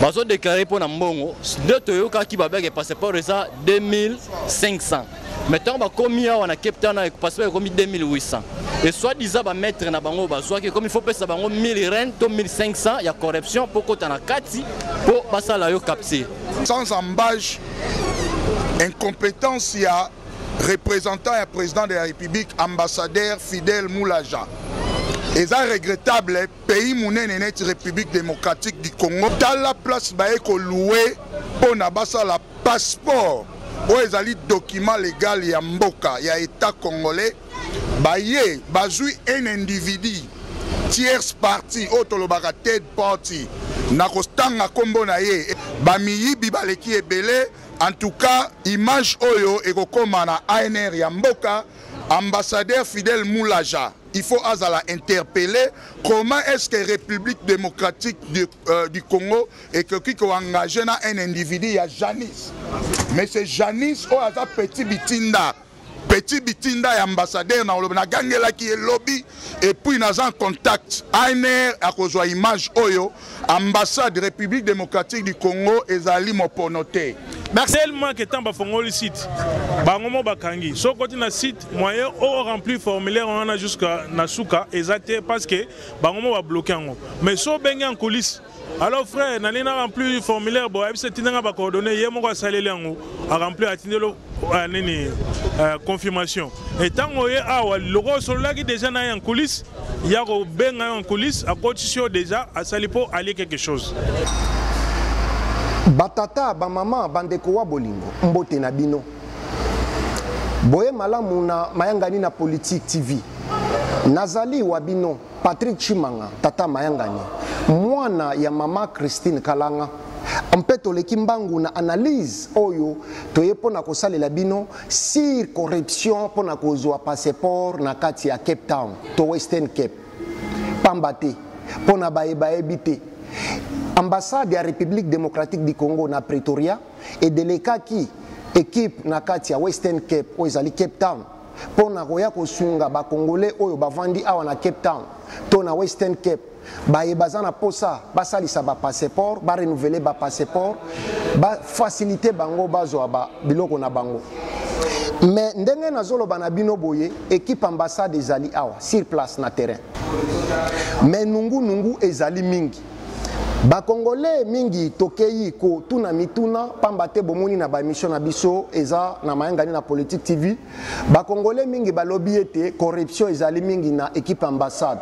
bazo déclarer pour na mbongo de toyoka ki babeke passeport eza 2500. Maintenant ba komi awa na Cape Town avec passeport komi 2800. Et soit disant ba mettre na bango bazwa que comme il faut pesa bango 1000 rand to 1500 ya corruption pour kota na kati pour basala yo capter. Sans embâche, incompétence, il y a représentant et président de la République, ambassadeur Fidel Moulaja. Et c'est regrettable, pays mounen net République démocratique du Congo, dans la place baeko loué pour nabasa la passeport. Où ils ont document légal ya mboka, ya État congolais, baye, bazoui un individu, tierce parti, otolobaka third party, nakostanga kombo na ye, bamiyi bibaleki ebele. En tout cas, image oyo ekokoma na ANR ya mboka, ambassadeur Fidel Moulaja. Il faut azala interpeller comment est-ce que la République démocratique du Congo et que qui a engagé un individu, il y a Janis. Mais c'est Janis ou aza petit bitinda. Petit bitinda et ambassadeur na gangela qui est lobby et puis nous en contact ANR à cause de l'image oyo ambassade de République démocratique du Congo et Zali Moponoté. Merci tellement que tant bafongo le site bangomo bakangi so côté na site moyen au remplir formulaire on a jusqu'à nasuka exacté parce que bangomo va bloquer ngo mais so bengi en coulisses. Alors frère, nalina remplir formulaire bo ebise tinanga ba coordonner yemo ko salele ngo a remplir atindelo nini confirmation et tant oye awa logo solo qui déjà na en coulisses ya ko benga en coulisses à condition déjà à salipo aller quelque chose. Batata ba mama bandeko wa bolingo mbote na bino boye malamu na mayangani na politique TV nazali wa bino Patrick Chimanga tata mayangani mwana ya mama Christine Kalanga mpeto leki mbangu na analyse oyo toye pona kosalela bino sur corruption pona kozwa passeport na kati ya Cape Town to Western Cape pambate pona bae bité ambassade ya République démocratique du Congo na Pretoria et de l'équipe équipe na kati ya Western Cape o ezali Cape Town pona koya kosunga ba congolais oyo bavandi awa na Cape Town to na Western Cape baye bazana posa basalisa ba passeport ba renouveler ba passeport ba faciliter bango bazwa ba biloko na bango. Mais ndenge nazolo bana bino boye équipe ambassade ezali awa sur place na terrain mais nungu ezali mingi ba congolais mingi tokei ko tuna mituna pambate bomoni na ba émission na biso eza na mayangani na politique TV ba congolais mingi balobi ete corruption ezali mingi na équipe ambassade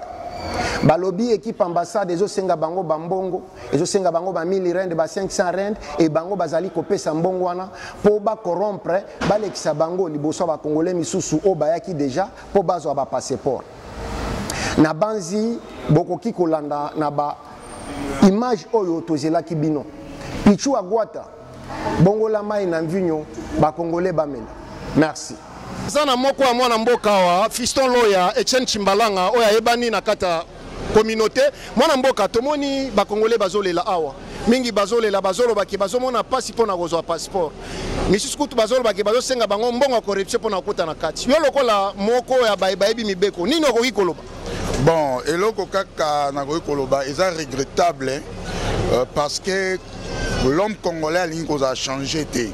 balobi équipe ambassade ezo senga bango bambongo ezo senga bango ba 1000 rand ba 500 rand et bango bazali kopesa mbongo wana po ba corrompre balekisa bango liboso ba congolais misusu o bayaki déjà po bazwa ba passeport na banzi bokoki kolanda na ba image oyo tozela kibino pichu agwata bongola mai na mvinyo ba congolais bamela. Merci. Zana moko wa mwana mboka wa Fiston Loya Etienne Chimbalanga oya ebani na kata communauté mwana mboka tomoni ba congolais bazolela awa mingi bazolela bazolo baki bazomona pasi pona kozwa passeport misusu kutu bazolo baki bazosenga bango mbongo corruption pona kota na kati yo lokola moko ya bayebi mibeko nini okoki koloba. Bon, eloko kaka nakoki koloba eza regrettable parce que l'homme congolais a changé te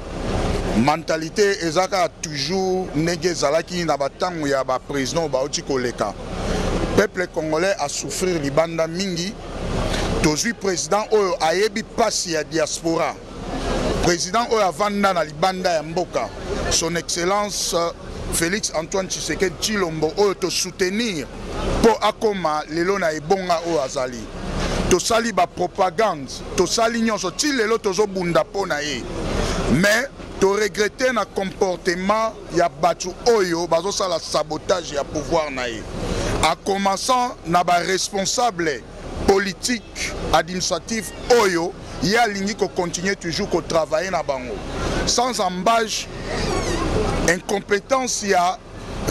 mentalité ezaka toujours ndenge ezalaki na batango ya ba président bauti koleka. Peuple congolais a souffrir libanda mingi tozwi président oyo ayebi pasi ya diaspora président oyo avanda na libanda ya mboka son excellence Félix Antoine Tshisekedi Tshilombo oyo to soutenir pour akoma lelo na ebonga oyo azali tosali ba propagande tosali nyonso ti lelo tozobunda pona ye mais to regretter na comportement ya batu oyo bazosala sabotage ya pouvoir na ye en commençant na ba responsable politique administratif oyo ya lingi ko continuer toujours ko travailler na bango sans embâche incompétence ya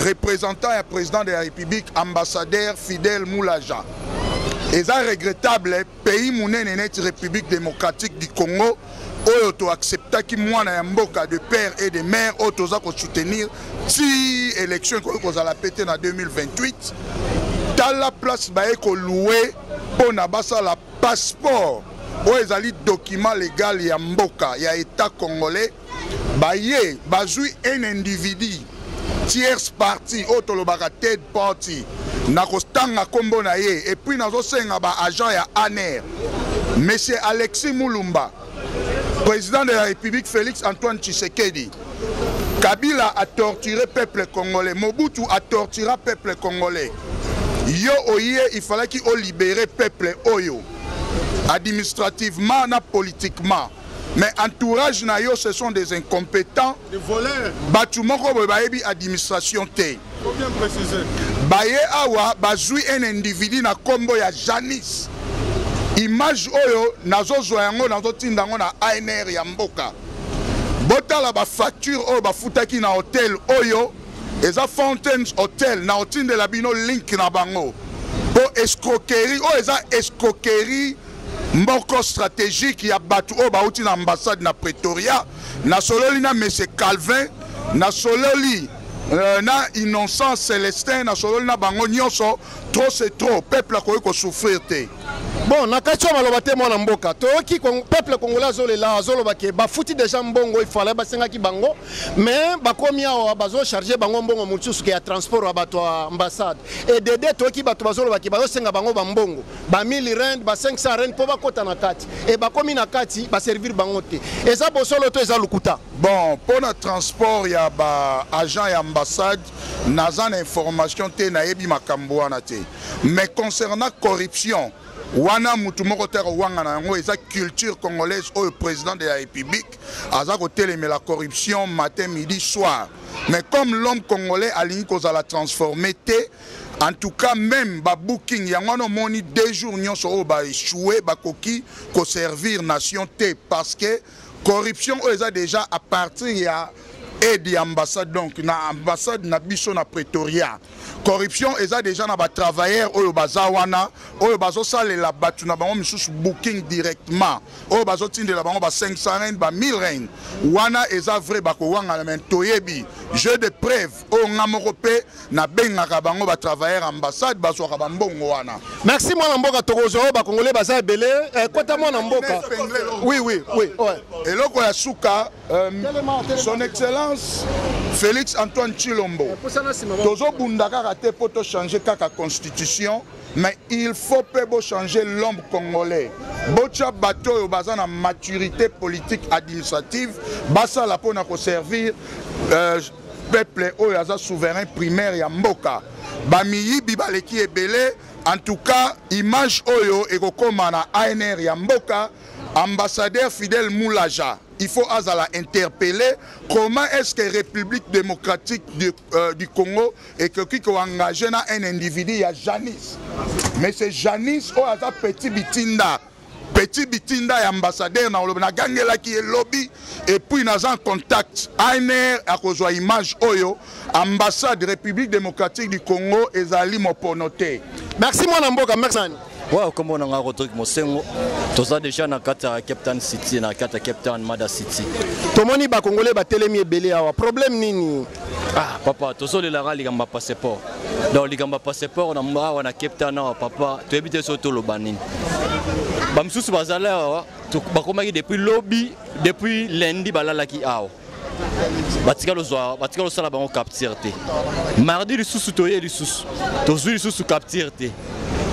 représentant et président de la République ambassadeur Fidel Moulaja. Et ça regrettable pays mounen net République démocratique du Congo oyo to accepta ki mwana ya mboka de père et de mère oyo toza ko soutenir si élection ko za la pété na 2028 dans la place bae ko louer pona basa la passeport oyo ezali document légal ya mboka ya état congolais baye bazwi un individu tierce partie oyo tolobaka third party na kostanga kombo na ye et puis nazosenga ba agent ya ANR monsieur Alexis Mulumba président de la République Félix Antoine Tshisekedi. Kabila a torturé le peuple congolais, Mobutu a torturé le peuple congolais. Yo oye, il fallait qu'il libère le peuple oyo administrativement et politiquement. Mais entourage na yo, ce sont des incompétents, des voleurs. Bâtiment ko bayebi administration te. Faut bien préciser. Baye awa bazui un individu na kombo ya Janis. Image oyo nazozwa yango nazotinda yango na ANR ya mboka. Botala ba facture oyo bafutaki na hotel oyo eza Fountains Hotel na otinde la bino link na bango. Po escroquerie oyo eza escroquerie mboko stratégique ya batu oyo bauti na ambassade na Pretoria na sololi na monsieur Calvin na sololi na Innocent Célestin na sololi na bango nyonso trop c'est trop peuple akoki ko souffrir te. Bon, nakatcho maloba te mwana mboka. Toki peuple congolais azolela azoloba ke bafuti déjà mbongo il fallait basenga ki bango mais bakomi awa bazo charger bango mbongo mutusu ke ya transport wa bato ambassade. Et dede toki bato bazoloba ke bazo senga bango ba mbongo. Ba 1000 rand, ba 500 rand po bakota na kati. Et bakomi na kati ba servir bango te. Eza bosolo to eza lukuta. Bon, pour le transport ya ba agent ya ambassade nazan information te na yebi makambo wana te. Mais concernant corruption wana mutu moko tero wanga na yango eza culture congolaise au président de la République aza kotelé mais la corruption matin midi soir mais comme l'homme congolais alingi kozala transformé te en tout cas même ba booking yango no moni 2 jours nyonso o ba échoué ba koki ko servir nation te parce que corruption eza déjà à partir ya aide ambassade donc na ambassade na biso na Pretoria. Corruption eza déjà na ba travailleurs oyo bazawana oyo bazo salela batu na bango misusu booking directement oyo bazo tindela bango ba 500 rand ba 1000 rand wana eza vrai bako wanga na mentoyebi jeu de preuve o ngamoko pe na bengaka bango ba travailleurs ambassade bazo ka bambongo wana. Merci mwana mboka tokozo ba congolais baza belé kota mwana mboka. Oui ouais. Et loko ya suka son excellence Félix Antoine Tshilombo tozo bundaka raté pour changer kaka constitution mais il faut peu changer l'homme congolais bocha bato baza na maturité politique administrative basa la pona ko servir peuple oyo aza souverain primaire ya mboka bamiyibi baleki ebele en tout cas image oyo ekokoma na ANR ya mboka ambassadeur Fidel Moulaja. Il faut azala interpeller comment est-ce que la République démocratique du Congo et que qui a engagé un individu, il y a Janis. Mais c'est Janis ou aza petit bitinda et ambassadeur na gangela qui est lobby et puis nous en contact ANR à cause de image oyo ambassade République démocratique du Congo ezali moponoté. Merci mon mboka merci. Ouais, comme on a retrouvé mon sengo, tous a déjà na kata Captain City, na kata Captain Mada City. Tomoni ba congolais ba telemi ebele awa. Problème nini? Ah papa, tous les lara ligamba passeport. Donc ligamba passeport na mba wana Captain na papa, tu habite surtout le banin. Ba msusu bazala awa, tu bakomaki depuis lobby, depuis lundi balala ki awa. Batika lo sala bango capture te. Mardi le sous toye le sous. Tozu le sous capture te.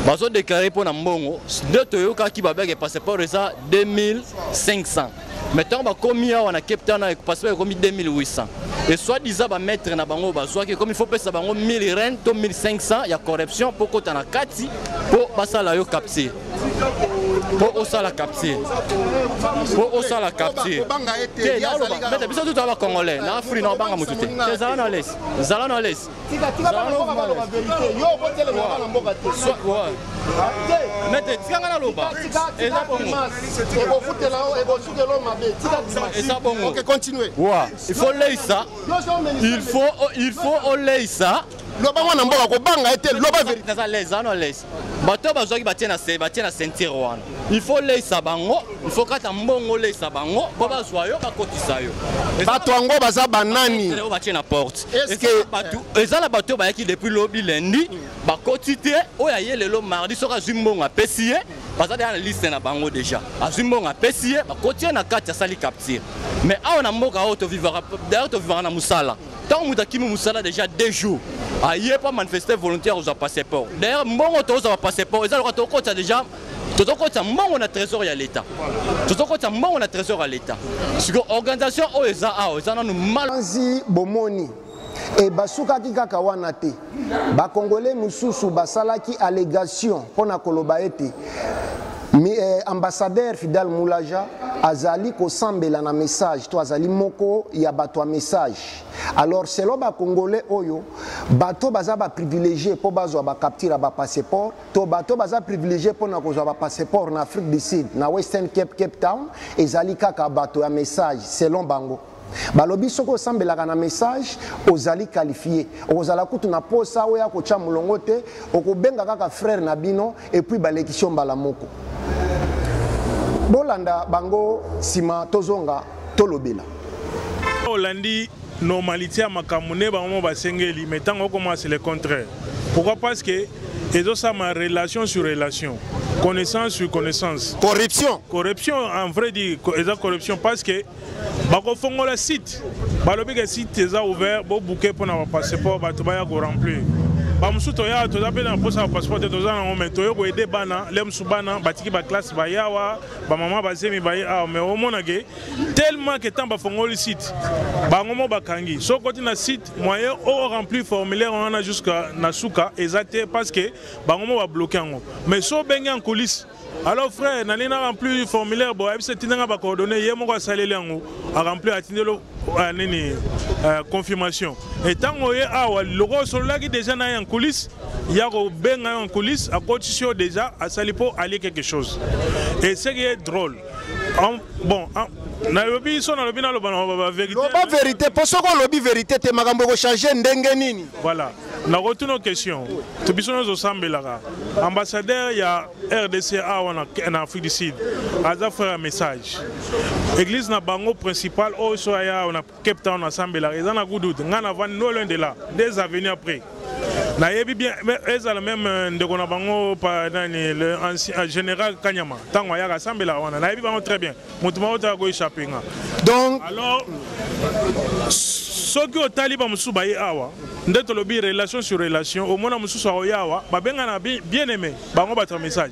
Bazo déclaré pour Nambongo, de Toyoka qui va faire passeport ça 2500. Maintenant, on a commis à Cape Town avec passeport comme 2800. Et soit disant va mettre na bango soit que comme il faut payer bango 1000 rand, 1500, il y a corruption pour qu'on a kati pour passer la yo capture. Pour osa la capture. Pour osa la capture. Mais t'as besoin de tout avoir congolais. Na Afrique na banga mutute. C'est ça na laisse. Zala na laisse. Mais tu as un loba. Et ça bon. Et ça bon. OK, continuez. Il faut laisser ça. Il faut laisser ça. Loba wana mboka ko banga ete loba vérité ça les ano les. Bato bazoki batie na ceinture wana. Il faut laisser bango, il faut kata mbongo laisser bango, po bazwa yo bakotisa yo. Bato ngo baza banani. Ils batie na porte. Est-ce que bato ezala bato bayaki depuis lobby lundi, bakotite oya ye lelo mardi soka zimbongo apesie. parce que dans la liste na bango déjà azumbonga pesier ba kotie na kati ya sali capture mais awa na mboka auto vivra d'ailleurs to vivra na musala tant mutaki musala déjà 2 jours aye pas manifester volontaire aux passeport d'ailleurs mbongo to za passeport ezalo to kota déjà tozokota mbongo na trésor ya l'état tozokota mbongo na trésor ya l'état siko organisation o eza awa eza nanu malanzi bomoni et basukaki kaka wana te bakongolais mususu basalaki allégation pona koloba ete ambassadeur Fidel Moulaja azali kosambela na message to azali moko ya bato a message alors selon ba congolais oyo bato baza ba privilégié po bazwa ba capture ba passeport to bato baza privilégié po na kozwa ba passeport na Afrique du Sud na Western Cape Town ezali kaka bato ya message selon bango balobi soko osambelaka na message ozali qualifié ozala kutu na posa oya kocha mulongo te okobenga kaka frère na bino et puis balekisio mbala moko bolanda bango sima tozonga tolobela Olandi normalité à makamune bango basengeli mais tant on commence le contraire. Pourquoi? Parce que et ça ma relation sur relation, connaissance sur connaissance. Corruption en vrai dit corruption parce que bako fongo la site. Balobi que site est ouvert bo bouquet pour na passeport ba to ba ya ko remplir. Ba musuto ya to zabe na posa passeport to za na momento yo ko aider bana lem subana batiki ba classe ba yawa ba mama ba zemi ba ya mais au monage tellement que tant ba fongo le site. Ba ngomo ba kangi. So côté na site moyen au remplir formulaire on a jusqu'à Nasuka exact parce que ba ngomo ba bloquer ngo. Mais so bengi en coulisses. Alors frère, nani na remplir le formulaire bo ebise tinanga ba coordonner yemo ko saleli ngo a remplir atindelo nini confirmation. Et tant que awa logo solo qui déjà na en coulisses, il y a benga en coulisses à condition déjà à salipo aller quelque chose. Et ce qui est drôle. Bon, na lobby so na lobby na loba vérité. Loba vérité, pour ce qu'on lobby vérité te makambo ko changer ndenge nini. Voilà. Na retourne aux questions. Tu biso nos sambelaka. Ambassadeur il y a RDCA en Afrique du Sud. Aza faire un message. Église na bango principal au soya on a Cape Town ensemble là. Ils en a goudou. Ngana van no loin de là. Des avenirs après. Na yebi bien mais ezala même ndeko na bango pa nani le ancien général Kanyama. Tango ya ensemble là on na yebi bango très bien. Mutuma ota go échapper nga. Donc alors ce que taliban musuba yi awa ndeto lobi relation sur relation au mona mususu awa ba benga na bien aimé bango ba message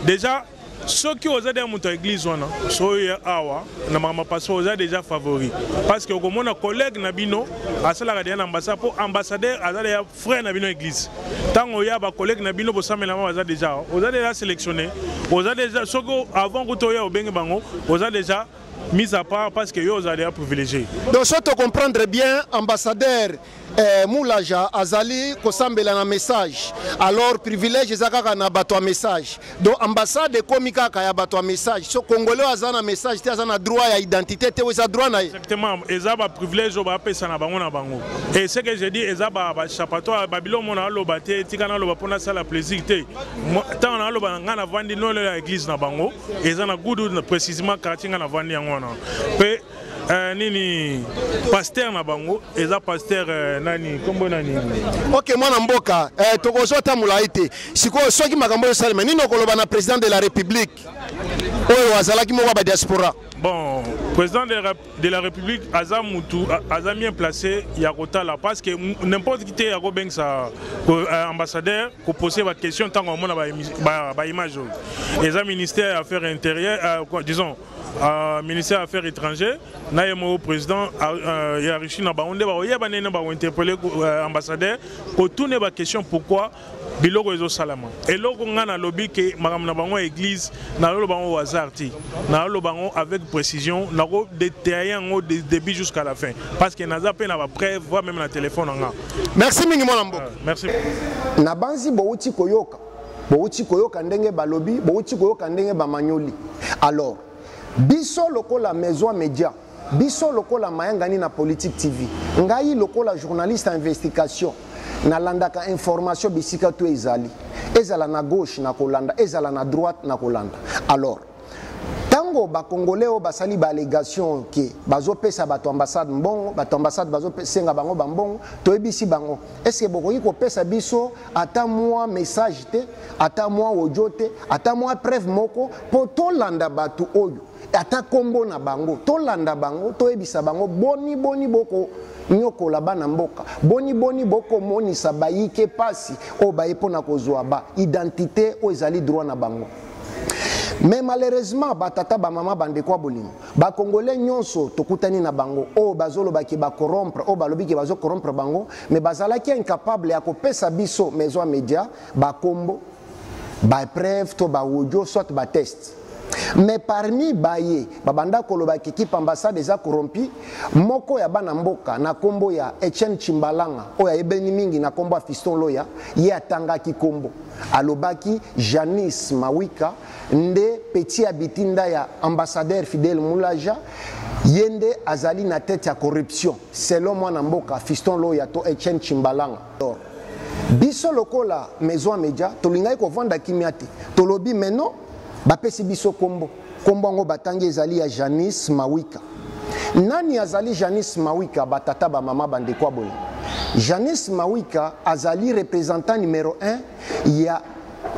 déjà ceux qui osent dire muto église wana so ya awa na mama paso osa déjà favori parce que au mona collègue na bino asala ka na ambassade pour ambassadeur azala ya frère na bino église tango ya ba collègue na bino bo samela ma osa déjà sélectionné osa déjà ceux avant que to ya obenge bango osa déjà mis à part parce que yo allez privilégié. Donc ça te comprendre bien ambassadeur Moulaja azali kosambela na message alors privilège ezaka na bato a message donc ambassade komika ka ya bato a message so congolais azana message te azana droit ya identité te weza droit na exactement ezaba privilège ba pesa na bango et ce que je dis ezaba ba chapato babilo mona loba te tikana loba pona sala plaisir te tant na loba ngana vandi no la église na bango ezana gudu précisément quartier ngana vandi ngona pe nini pasteur na bango eza pasteur nani kombo nani. OK mwana mboka tokozo tamula ite siko soki makambo yo salema nini okoloba na président de la république oyo azalaki moko ba diaspora. Bon, président de la République Azamutu a bien placé Yakotala parce que n'importe qui est ambassadeur pour poser votre question tant qu'on a image. Les ministère des Affaires intérieures, disons, ministère des Affaires étrangères, naïmo président Yarishi Nabaonde, il a interpellé l'ambassadeur pour tourner la question pourquoi biloko ezo salama. Et là on a lobby que madame Nabango église na lo bango wazarti, na lo bango avec précision, na go détailler en du début jusqu'à la fin parce que naza pe na ba preuve voire même na téléphone nga. Merci mingi mwana mboka. Merci. Na banzi bouti koyoka ndenge balobi, bouti koyoka ndenge ba manyoli. Alors biso lokola maison média, biso lokola mayangani na politique TV, ngai lokola journaliste à investigation. Nalandaka information bisika tu ezali ezala na gauche na kolanda ezala na droite na kolanda alors tant tango ba congolais o basali ba allégation ke bazo pesa bato ambassade mbongo bato ambassade bazo senga bango bambongo to ebisi bango est-ce que bokoki ko pesa biso ata moi message te ata moi audio te ata moi preuve moko po to landa bato oyo ata kombo na bango to landa bango to ebisa bango boni boko nyokola bana mboka boni boko monisa bayike pasi o baye pona kozwa ba identité o ezali droit na bango. Mais malheureusement batata ba mama bande kwa bolingo ba congolais nyonso tokutani na bango o bazolo baki ba corrompre o balobi ki bazo corrompre bango mais bazala ki incapable ya ko pesa biso maison média ba kombo ba preuve to ba audio soit ba test. Mais parmi baye babanda koloba ki équipe ambassade eza corrompi moko ya bana mboka na kombo ya Etienne Chimbalanga o ya ebeni mingi na kombo ya Fiston Loya ye atanga ki kombo alobaki Janice Mawika nde petit habitinda ya ambassadeur Fidel Moulaja yende azali na tête ya corruption selon moi na mboka Fiston Loya to Etienne Chimbalanga. Biso lokola maison média tolingai ko vanda kimiate tolobi meno bapesi biso kombo ngo batangi ezali ya Janice Mawika. Nani azali Janice Mawika batata ba mama bande kwa boye? Janice Mawika azali représentant numéro 1 ya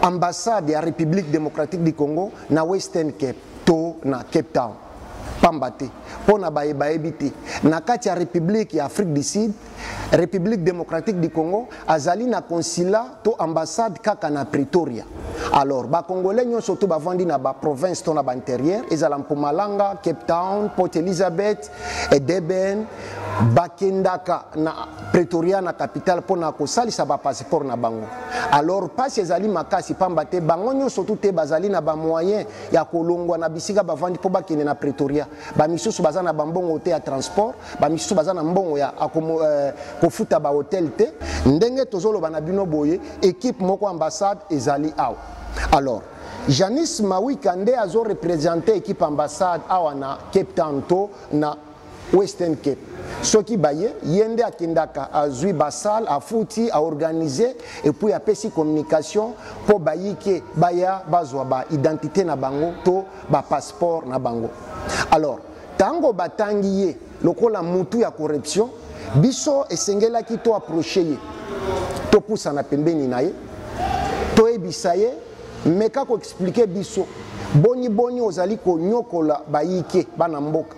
ambassade ya République démocratique du Congo na Western Cape to na Cape Town. Pambate pona baebite na kati ya République ya Afrique du Sud République démocratique du Congo azali na consulat to ambassade kaka na Pretoria. Alors ba congolais nyo surtout ba vandi na ba province to na ba intérieur ezala Mpumalanga, Cape Town, Port Elizabeth et Durban bakendaka na Pretoria na capitale pona ko salisa ba passeport na bango. Alors pas ezali makasi pambate bango nyo surtout te bazali na ba moyen ya kolongwa na bisika ba vandi po bakende na Pretoria. Ba misusu bazana ba mbongo te ya transport, ba misusu bazana mbongo ya kofuta ba hotel te. Ndenge tozolo bana bino boye équipe moko ambassade ezali awa. Alors Janice Mawika nde azo représenter équipe ambassade awa na Cape Town to na Western Cape. Soki baye yende akindaka azui basal afuti a organiser et puis apesi communication po bayike baya bazwa ba identité na bango to ba passeport na bango. Alors tango batangi ye lokola mutu ya corruption biso esengela ki to approcher ye to poussa na pembeni na ye to ebisa ye meka ko expliquer biso boni ozali ko nyokola bayike bana mboka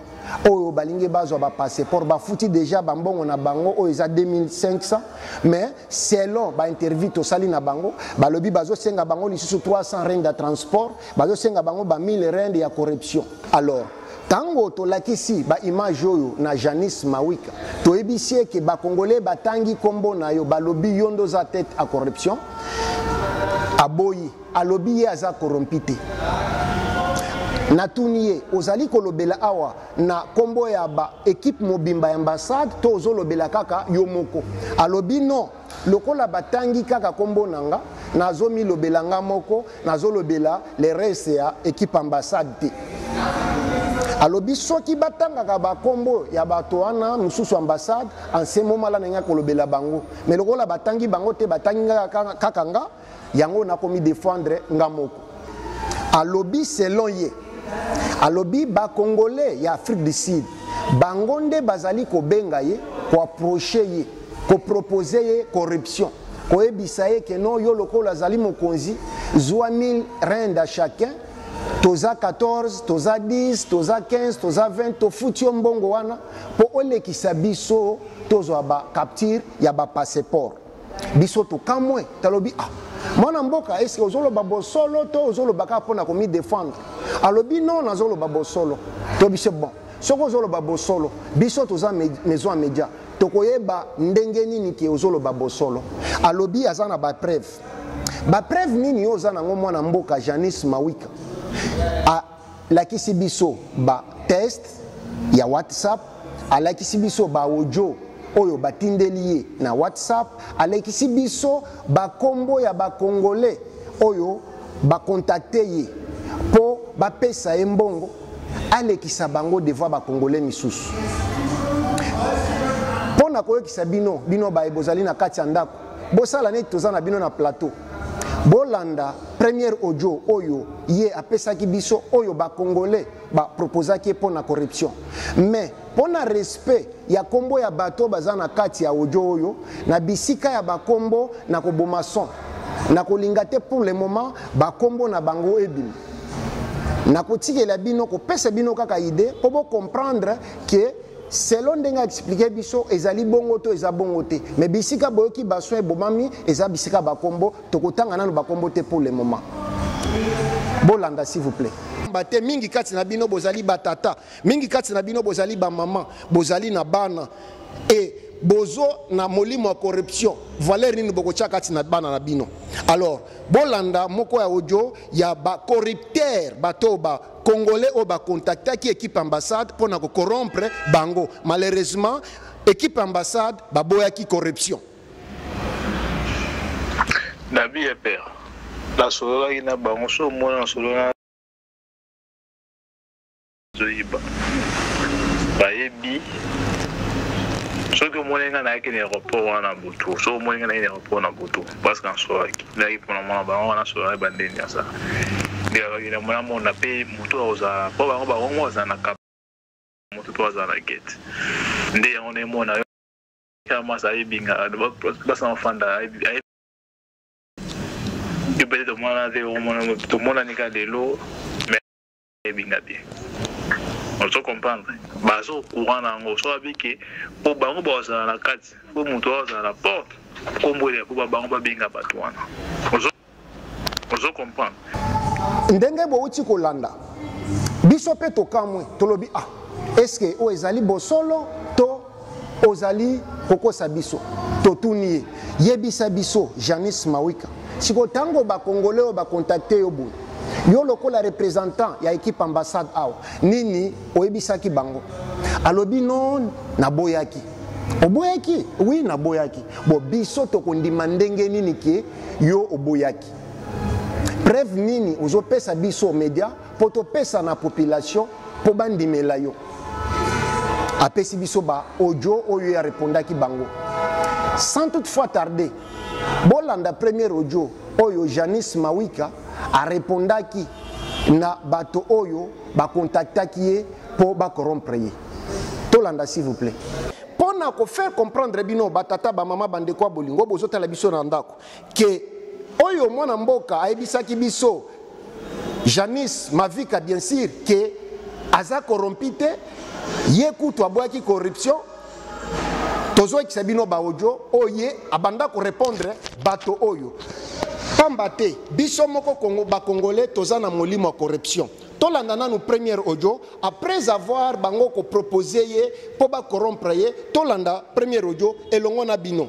oyo balingi bazwa ba passeport ba futi déjà bambongo na bango oyo eza 2500 mais selon ba interview to sali na bango balobi bazo senga bango lisusu 300 rand de transport bazo senga bango ba 1000 rand ya corruption. Alors tango to lakisi ba image oyo na Janice Mawika to ebisie ke ba congolais batangi kombo na yo balobi yondo za tête à corruption aboyi alobi ye aza corrompite natuniye ozali kolobela awa na kombo ya ba équipe mobimba ambassade to ozolobela kaka yo moko alobi non lokola batangi kaka kombo nanga nazomi lobela nga moko nazolobela le reste ya équipe ambassade te. Alobi soki batangaka ba kombo ya bato wana mususu ambassade en ce moment là nga kolobela bango mais lokola batangi bango te batangi kaka nga yango nakomi défendre nga moko. Alobi selon ye alobi ba congolais ya Afrique du Sud bangonde bazali ko benga ye ko approcher ye ko proposer ye corruption ko ebisa ye ke no yo lokola zali mokonzi zwa 1000 rand à chacun toza 14 toza 10 toza 15 toza 20 to futio mbongo wana po olekisa biso tozwa ba capture ya ba passeport biso to kamwe talobi mwana mboka est-ce que ozolo babo solo to ozolo baka pona komi défendre alobi non nazolo babo solo to biso bon soko ozolo babo solo biso toza maison média tokoyeba ndenge nini ke ozolo babo solo alobi azana ba preuve nini ozana ngo mwana mboka Janice Mawika a lakisi biso ba test ya WhatsApp alakisi biso ba audio oyo batindeli na WhatsApp alekisi biso ba kombo ya ba congolais oyo ba contacter ye po ba pesa embongo alekisa bango devant ba congolais misusu pona koyekisa bino ba ebozali na kati ya ndako bosala neti tozana bino na plateau bolanda premier audio oyo ye apesaki biso oyo ba congolais ba proposaki pour na corruption mais pour na respect ya kombo ya bato bazana kati ya audio oyo na bisika ya bakombo na kobomason na kolingate pour le moment bakombo na bango ebim na kotikela bino ko pesa bino kaka idée pour comprendre que selon ndenge expliquer biso ezali bongo to eza bongo te mais bisika boyoki baso ebomami eza bisika bakombo tokotanga nanu bakombo te pour le moment bolanda s'il vous plaît bate mingi kati na bino bozali batata mingi kati na bino bozali ba maman bozali na bana et bozo na molimo corruption valeur nini bokocha kati na bana na bino alors bolanda moko ya audio ya ba corrupteur bato ba congolais o ba contacter qui équipe ambassade pour na corrompre bango malheureusement équipe ambassade ba boya ki corruption nabi ya père la solo ina bango so mona solo na zoiba baebi ce que moi n'ai pas de repos en Aboutou, ce que moi n'ai pas de repos en Aboutou, parce qu'en soi, là il prend mon baron, on a sur la bande de ça. Il y a moyen mon appel, moto aux a, pas baron baron aux en a cap, moto aux en a guette. Dès on est mon avis, comment ça y est bien, pas sans enfant d'ailleurs. Tu peux te demander au monde, tout le monde a n'est qu'à de l'eau, mais bien bien. On se comprend. Baso courant nango so abiki po bango boza na kati po muto oza na porte kombo ile ko bango ba binga batwana. On se comprend. Ndenge bo uti kolanda. Biso pe to kamwe tolobi ah est-ce que o ezali bosolo to ozali kokosa biso to tunie yebisa biso Janice Mawika. Siko tango ba congolais ba contacter yo bout. Yo lokola représentant ya équipe ambassade awa nini oyebisaki bango alobi non na boyaki oboyaki oui na boyaki bo biso to kondima ndenge nini ke yo oboyaki preuve nini ozopesa biso média po to pesa na population po bandimela yo apesi biso ba audio oyo ya répondaki bango sans toutefois tarder bolanda premier audio oyo Janice Mawika a répondaki na bato oyo ba contactaki ye po ba corrompre ye tolanda s'il vous plaît pour na ko faire comprendre bino batata ba mama bande kwa bolingo bozotala biso na ndako ke oyo mwana mboka ayebisaki biso Janice Mawika bien sûr que aza corrompite ye kutu aboyaki corruption tozo ekisabino ba audio oye abanda ko répondre bato oyo pambate biso moko Congo ba congolais toza na molimo corruption tolanda nanu premier audio après avoir bango ko proposer ye po ba corrompre ye tolanda premier audio elongo na bino.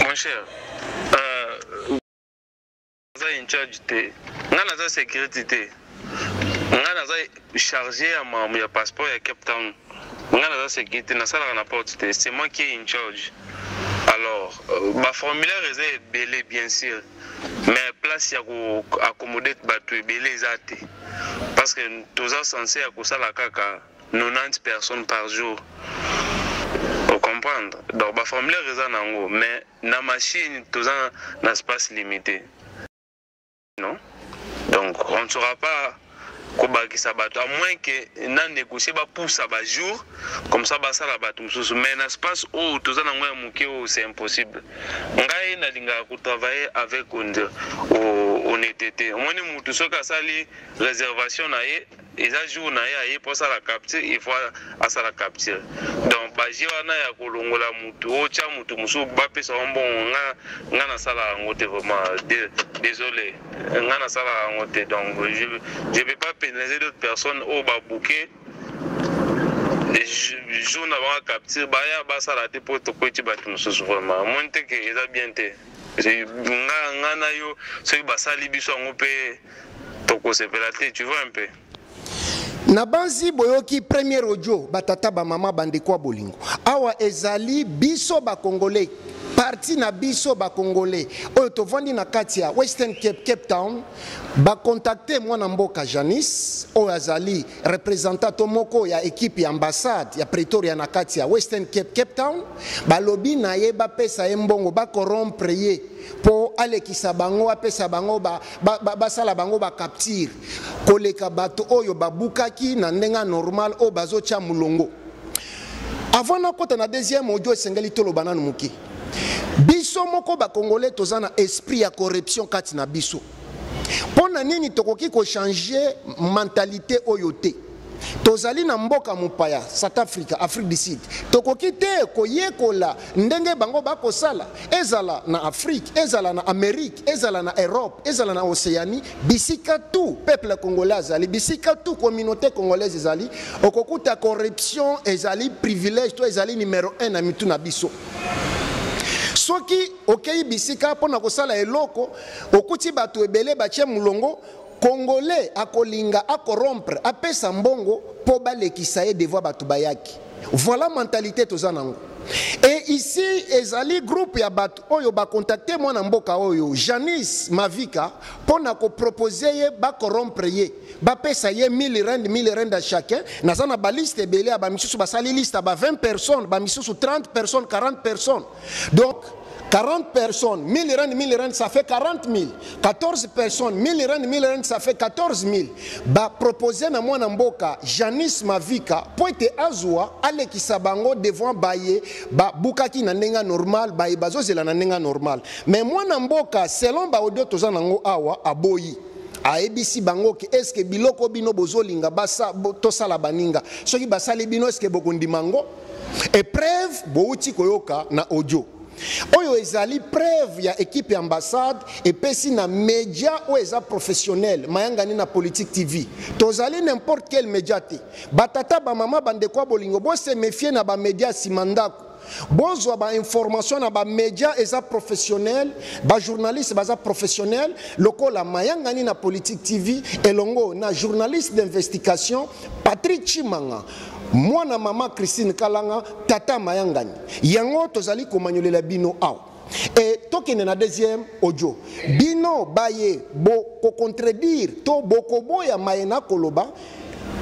Mon cher za in charge te ngana za sécurité ngana za chargé ya passeport ya Cape Town ngana za sécurité na sala na porte te c'est moi qui est in charge. Alors, ma formulaire est belé bien sûr, mais place à accommoder bateau belé zate, parce que tous sont censés à la caca 90 personnes par jour. Vous comprenez? Donc ma formulaire est en haut, mais la machine tous un espace limité, non? Donc on ne saura pas. À moins que nous négocions pour ça jour, comme ça, ça la bateau. Mais l'espace où tout ça, c'est impossible. On travailler avec honnêteté. Moi, nous avons des réservations. Et ça joue pour ça la capture, il faut à ça la capture. Donc, baji wana ya kolongola mutu, ocha mutu musu bape sa ombo ngana sala ngote vraiment désolé. Ngana sala ngote donc je vais pas pénaliser d'autres personnes au babouké. Je n'a pas capture baya ba sala te pour to kweti batu musu vraiment. Monte que eza bien te. Ngana yo so basali biso ngope to ko se pelate, tu vois un peu. Na banzi boyoki premier audio batata ba mama bande kwa bolingo awa ezali biso ba congolais parti na biso ba congolais oyo tovandi na kati ya Western Cape Town ba contacter mwana mboka Janice oyo azali représentant moko ya équipe ya ambassade ya Pretoria na kati ya Western Cape Town balobi na ye ba pesa mbongo ba corrompre ye po alekisa bango apesa bango basala bango ba capture koleka bato oyo babukaki na ndenga normal o bazocha mulongo. Avant na kota na deuxième audio esengeli toloba nanu muki biso moko ba congolais tozana esprit ya corruption kati na biso pona nini tokoki ko changer mentalité oyo te tozali na mboka mupaya South Africa, Afrique du Sud tokoki te koyekola ndenge bango bakosala ezala na Afrique, ezala na Amérique, ezala na Europe, ezala na Océanie, bisika tout peuple congolais azali, bisika tout communauté congolaise ezali, okokuta corruption ezali privilège to ezali numéro 1 na mitu na biso. Soki okei bisika pona kosala eloko okuti bato ebele batie mulongo Congolais akolinga akorompre apesa mbongo po balekisa ye devant batu bayaki. Voilà mentalité tozanango. Et ici ezali groupe ya batu oyo ba contacter mwana mboka oyo Janice Mavika pona ko proposer ye ba corrompre ye ba pesa ye 1000 rand à chacun nazana ba liste belé ba misusu basali liste ba 20 personnes ba misusu 30 personnes 40 personnes. Donc 40 personnes, 1000 rand, ça fait 40 000. 14 personnes, 1000 rand, ça fait 14 000. Ba proposer na mwana mboka Janice Mavika po ete azwa ale kisabango devant baye ba bukaki na nenga normal baye bazozela na nenga normal. Mais mwana mboka selon ba audio tozana ngo awa aboyi. Aebisi bango ke eske biloko bino bozolinga basa tosala baninga. Soki basali bino eske bokondimango. Et preuve bouti koyoka na audio. Oyo ezali preuve ya équipe ambassade et pesi na média ou eza professionnel mayangani na politique TV tozali n'importe quel média te batata ba mama bande kwa bolingo bo se méfier na ba média simandako bozwa ba information na ba média eza professionnel ba journaliste baza professionnel lokola mayangani na politique TV elongo na journaliste d'investigation Patrick Chimanga mwana mama Christine Kalanga tata mayangani yango tozali komanyolela bino aw et tokene na deuxième audio bino baye bo ko contredire to boko boya mayena koloba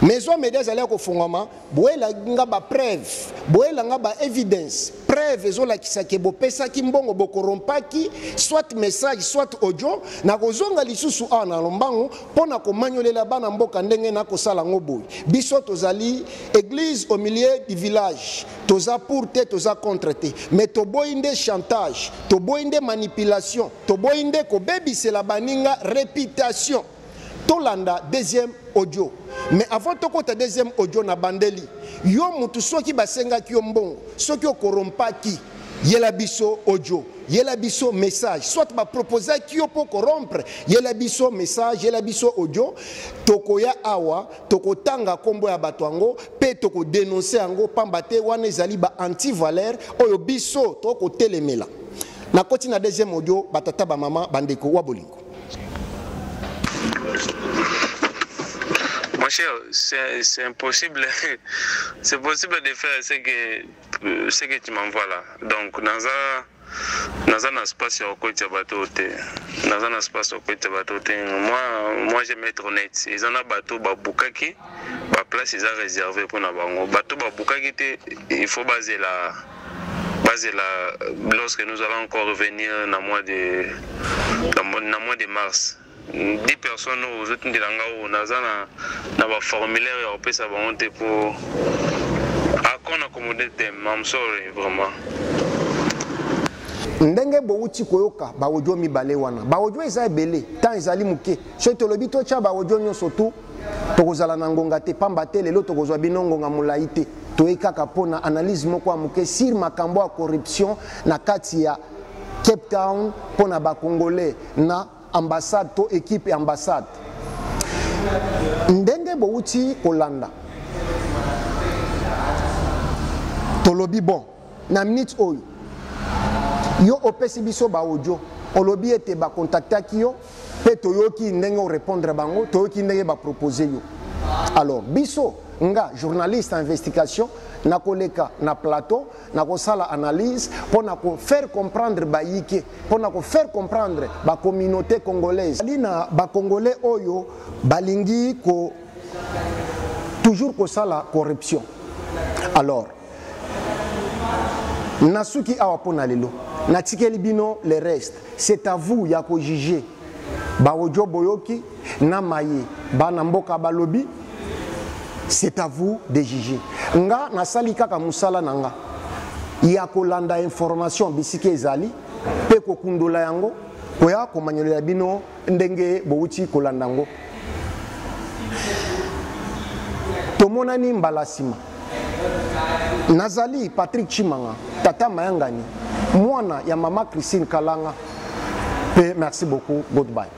maison médias allait ko fongama boela nga ba preuve boela nga ba evidence preuve ezola kisake bo pesa kimbongo bo korompaki soit message soit audio na kozonga lisusu ana lombango pona ko manyolela bana mboka ndenge na kosala ngoboy biso tozali église au milieu du village toza pour te toza contre te mais to boinde chantage to boinde manipulation to boinde ko bebisela baninga réputation tolanda deuxième audio. Mais avant de côté deuxième audio na bandeli, yo mutu soki basenga ki mbongo, soki okorompa ki yela biso audio, yela biso message, soit ba proposer ki yo po corrompre, yela biso message, yela biso audio, tokoya awa, toko tanga kombo ya batwango, pe toko dénoncer ango pambate wana ezali ba anti-valeur oyo biso toko telemela. Na koti na deuxième audio batata ba mama bandeko wa bolingo. Mon cher, c'est impossible. C'est possible de faire ce que tu m'envoies là. Donc, dans un espace au côté de bateau, dans un espace au côté de bateau, moi je vais être honnête. Ils en ont bateau Babukaki, la place ils ont réservé pour nous. Bateau Babukaki, il faut baser là. Lorsque nous allons encore revenir dans le mois de mars. 10 personnes aux autres dans le formulaire et ça va monter pour accommoder le thème. I'm sorry, vraiment. Ndenge bouti koyoka ba audio mibale wana ba audio eza ebele tant ezali muke so tolobi to cha ba audio nyonso tu tokozala na ngonga te pamba te lelo tokozwa binongo nga mulai te toyekaka pona analyse moko amuke sur makambo ya corruption na kati ya Cape Town pona ba congolais na ambassade to équipe ambassade ndenge bouti kolanda tolobi bon na minute oyo yo opesi biso ba audio olobi ete ba contactaki yo pe toyoki ndenge o répondre bango toyoki ndenge ba proposer yo alors biso nga journaliste en investigation na koleka na plateau na kosala analyse pour na ko faire comprendre bayike pour na ko faire comprendre ba communauté congolaise lina ba congolais oyo balingi ko toujours kosala corruption. Alors nasuki awa pona lelo na tikeli bino le reste, c'est à vous ya ko juger ba ojo boyoki na maye ba na mboka balobi, c'est à vous de juger. Nga nasali kaka musala nanga ya kolanda information bisike ezali pe ko kundola yango koya komanyolela bino ndenge bouti kolanda ngo. Tomonani mbalasima nazali Patrick Chimanga tata mayangani mwana ya mama Christine Kalanga pe merci beaucoup, goodbye.